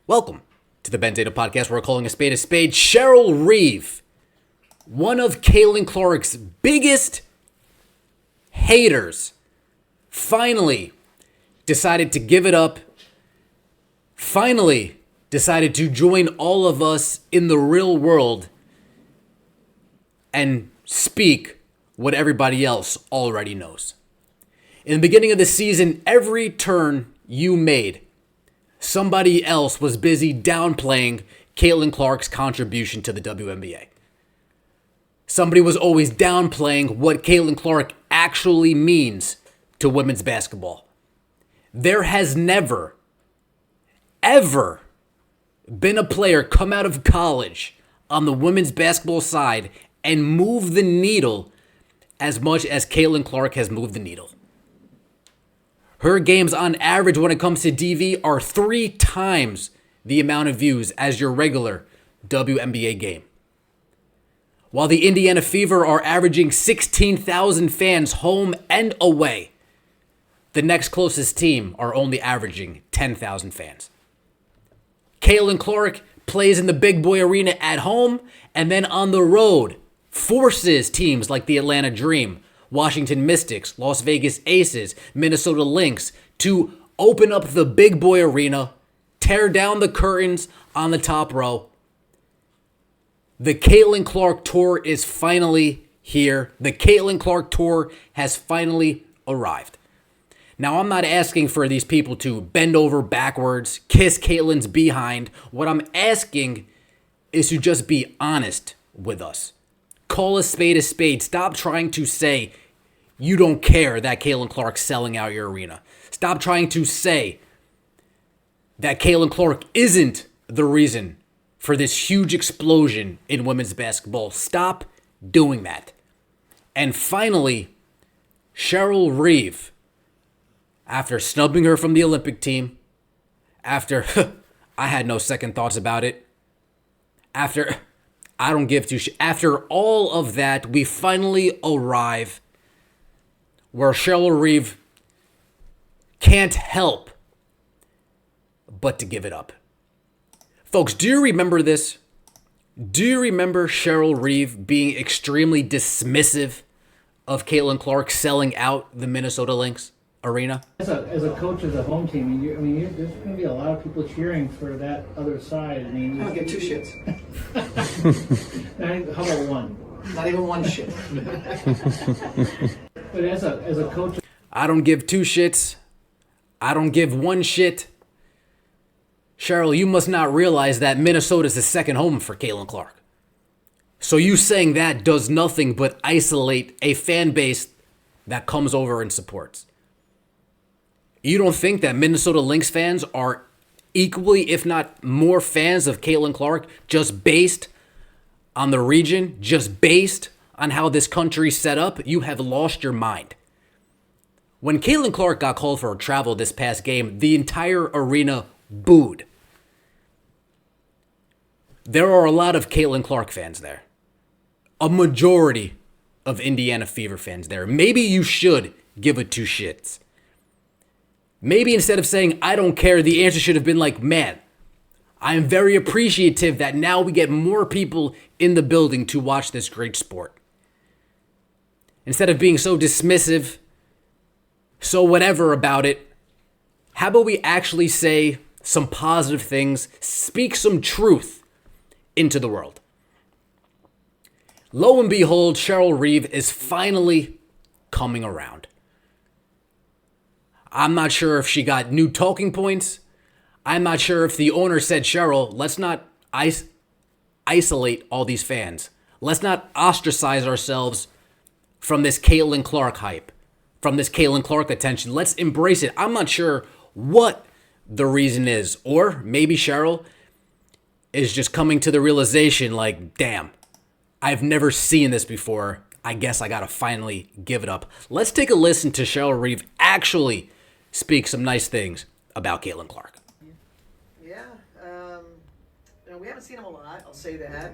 Welcome to the Ben Data Podcast. We're calling a spade a spade. Cheryl Reeve, one of Caitlin Clark's biggest haters, finally decided to give it up. Finally decided to join all of us in the real world and speak what everybody else already knows. In the beginning of the season, every turn you made, somebody else was busy downplaying Caitlin Clark's contribution to the WNBA. Somebody was always downplaying what Caitlin Clark actually means to women's basketball. There has never, ever been a player come out of college on the women's basketball side and move the needle as much as Caitlin Clark has moved the needle. Her games on average when it comes to DV are 3 times the amount of views as your regular WNBA game. While the Indiana Fever are averaging 16,000 fans home and away, the next closest team are only averaging 10,000 fans. Caitlin Clark plays in the big boy arena at home and then on the road forces teams like the Atlanta Dream, Washington Mystics, Las Vegas Aces, Minnesota Lynx to open up the big boy arena, tear down the curtains on the top row. The Caitlin Clark Tour is finally here. The Caitlin Clark Tour has finally arrived. Now, I'm not asking for these people to bend over backwards, kiss Caitlin's behind. What I'm asking is to just be honest with us. Call a spade a spade. Stop trying to say you don't care that Caitlin Clark's selling out your arena. Stop trying to say that Caitlin Clark isn't the reason for this huge explosion in women's basketball. Stop doing that. And finally, Cheryl Reeve, after snubbing her from the Olympic team, after I had no second thoughts about it, after I don't give two shit. After all of that, we finally arrive where Cheryl Reeve can't help but to give it up. Folks, do you remember this? Do you remember Cheryl Reeve being extremely dismissive of Caitlin Clark selling out the Minnesota Lynx arena? As a coach of the home team, there's going to be a lot of people cheering for that other side. I don't give 2 shits. How about one? Not even 1 shit. But as a coach, I don't give 2 shits. I don't give 1 shit. Cheryl, you must not realize that Minnesota is the second home for Caitlin Clark. So you saying that does nothing but isolate a fan base that comes over and supports. You don't think that Minnesota Lynx fans are equally, if not more, fans of Caitlin Clark just based on the region, just based on how this country's set up? You have lost your mind. When Caitlin Clark got called for travel this past game, the entire arena booed. There are a lot of Caitlin Clark fans there. A majority of Indiana Fever fans there. Maybe you should give it 2 shits. Maybe instead of saying, I don't care, the answer should have been like, man, I am very appreciative that now we get more people in the building to watch this great sport. Instead of being so dismissive, so whatever about it, how about we actually say some positive things, speak some truth into the world? Lo and behold, Cheryl Reeve is finally coming around. I'm not sure if she got new talking points. I'm not sure if the owner said, Cheryl, let's not isolate all these fans. Let's not ostracize ourselves from this Caitlin Clark hype, from this Caitlin Clark attention. Let's embrace it. I'm not sure what the reason is. Or maybe Cheryl is just coming to the realization like, damn, I've never seen this before. I guess I got to finally give it up. Let's take a listen to Cheryl Reeve actually speak some nice things about Caitlin Clark. Yeah, we haven't seen him a lot. I'll say that.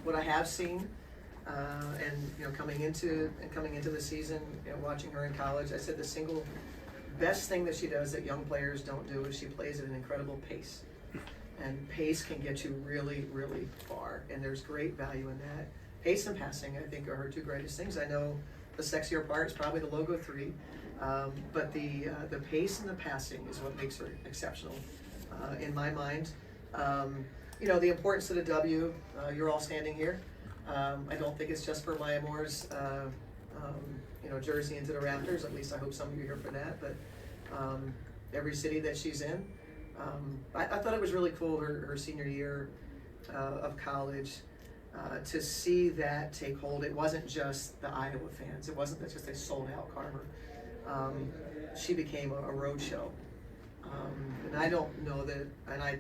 What I have seen, and coming into the season, watching her in college, I said the single best thing that she does that young players don't do is she plays at an incredible pace. And pace can get you really, really far, and there's great value in that. Pace and passing, I think, are her two greatest things. I know the sexier part is probably the logo 3, but the pace and the passing is what makes her exceptional in my mind. The importance of the W, you're all standing here. I don't think it's just for Maya Moore's, jersey into the Raptors. At least I hope some of you are here for that. But every city that she's in, I thought it was really cool her senior year of college to see that take hold. It wasn't just the Iowa fans. It wasn't just a sold-out Carver. She became a road show. And I don't know that, and I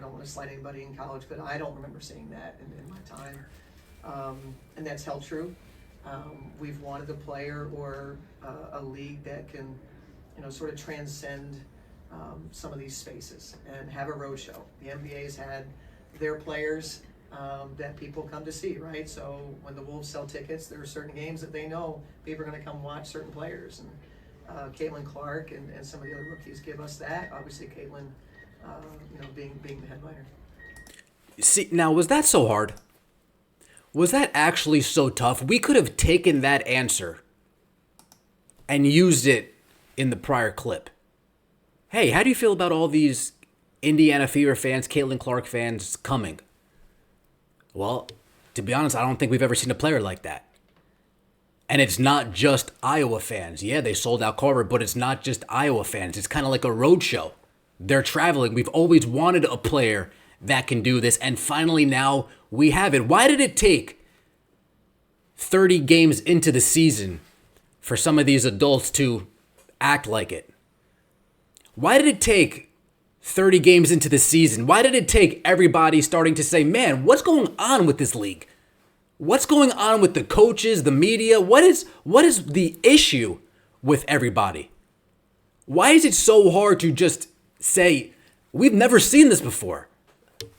don't want to slight anybody in college, but I don't remember seeing that in my time. And that's held true. We've wanted a player or a league that can, sort of transcend some of these spaces and have a road show. The NBA's had their players that people come to see, right? So when the Wolves sell tickets, there are certain games that they know people are going to come watch certain players. And Caitlin Clark and some of the other rookies give us that. Obviously, Caitlin, being the headliner. See, now, was that so hard? Was that actually so tough? We could have taken that answer and used it in the prior clip. Hey, how do you feel about all these Indiana Fever fans, Caitlin Clark fans coming? Well, to be honest, I don't think we've ever seen a player like that. And it's not just Iowa fans. Yeah, they sold out Carver, but it's not just Iowa fans. It's kind of like a road show. They're traveling. We've always wanted a player that can do this, and finally now we have it. Why did it take 30 games into the season for some of these adults to act like it? Why did it take 30 games into the season? Why did it take everybody starting to say, man, what's going on with this league? What's going on with the coaches, the media? What is the issue with everybody? Why is it so hard to just say, we've never seen this before?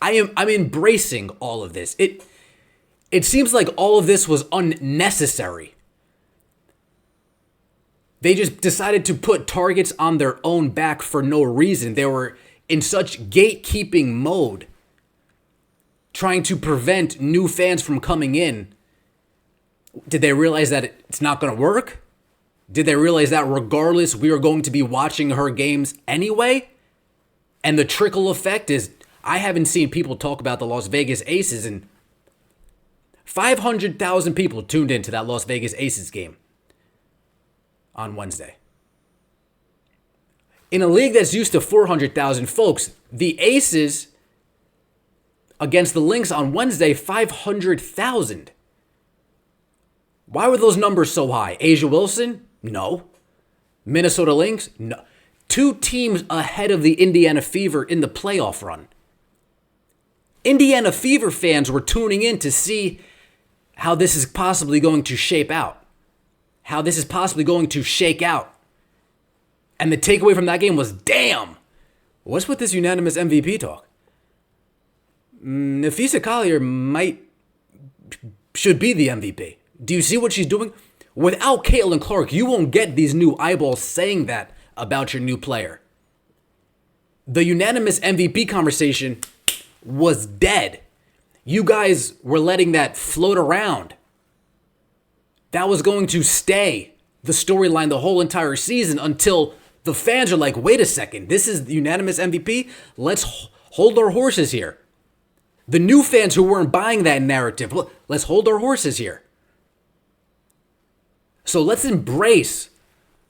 I'm embracing all of this. It seems like all of this was unnecessary. They just decided to put targets on their own back for no reason. They were in such gatekeeping mode, trying to prevent new fans from coming in. Did they realize that it's not going to work? Did they realize that regardless, we are going to be watching her games anyway? And the trickle effect is, I haven't seen people talk about the Las Vegas Aces, and 500,000 people tuned into that Las Vegas Aces game on Wednesday. In a league that's used to 400,000 folks, the Aces against the Lynx on Wednesday, 500,000. Why were those numbers so high? Asia Wilson? No. Minnesota Lynx? No. 2 teams ahead of the Indiana Fever in the playoff run. Indiana Fever fans were tuning in to see how this is possibly going to shape out. How this is possibly going to shake out. And the takeaway from that game was, damn, what's with this unanimous MVP talk? Nafisa Collier should be the MVP. Do you see what she's doing? Without Caitlin Clark, you won't get these new eyeballs saying that about your new player. The unanimous MVP conversation was dead. You guys were letting that float around. That was going to stay the storyline the whole entire season until the fans are like, wait a second, this is the unanimous MVP? Let's hold our horses here. The new fans who weren't buying that narrative, let's hold our horses here. So let's embrace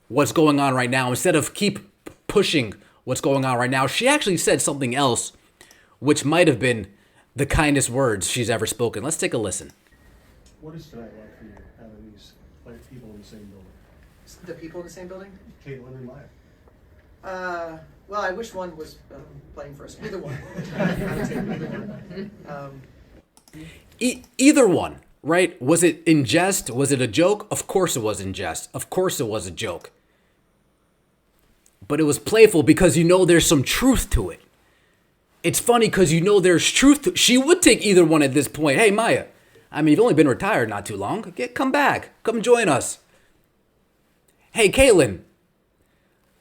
what's going on right now instead of keep pushing what's going on right now. She actually said something else, which might have been the kindest words she's ever spoken. Let's take a listen. What is tonight like for you, having these people in the same building? The people in the same building? Caitlin and Maya. Well, I wish one was playing for us. Either one. I would say either one. Either one, right? Was it in jest? Was it a joke? Of course it was in jest. Of course it was a joke. But it was playful because there's some truth to it. It's funny because there's truth. She would take either one at this point. Hey, Maya, you've only been retired not too long. Come back. Come join us. Hey, Caitlin.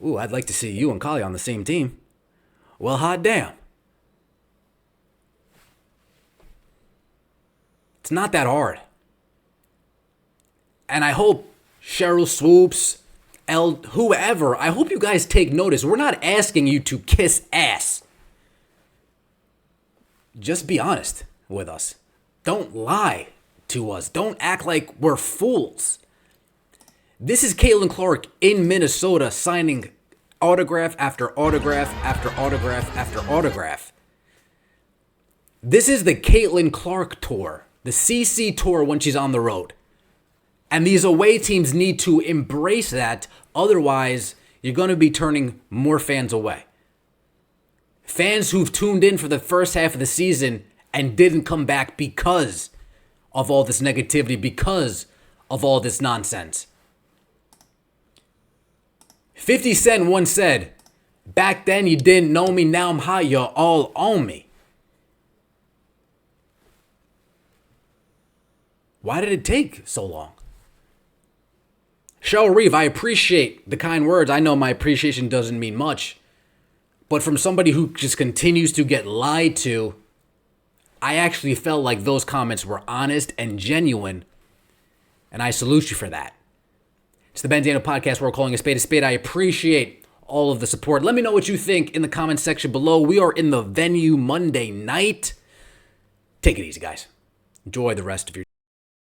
Ooh, I'd like to see you and Kali on the same team. Well, hot damn. It's not that hard. And I hope Cheryl Swoops, whoever, I hope you guys take notice. We're not asking you to kiss ass. Just be honest with us. Don't lie to us. Don't act like we're fools. This is Caitlin Clark in Minnesota signing autograph after autograph after autograph after autograph. This is the Caitlin Clark tour, the CC tour when she's on the road. And these away teams need to embrace that. Otherwise, you're going to be turning more fans away. Fans who've tuned in for the first half of the season and didn't come back because of all this negativity, because of all this nonsense. 50 Cent once said, "Back then you didn't know me, now I'm hot, you're all on me." Why did it take so long? Cheryl Reeve, I appreciate the kind words. I know my appreciation doesn't mean much. But from somebody who just continues to get lied to, I actually felt like those comments were honest and genuine. And I salute you for that. It's the Ben Daniel Podcast. We're calling a spade. I appreciate all of the support. Let me know what you think in the comments section below. We are in the venue Monday night. Take it easy, guys. Enjoy the rest of your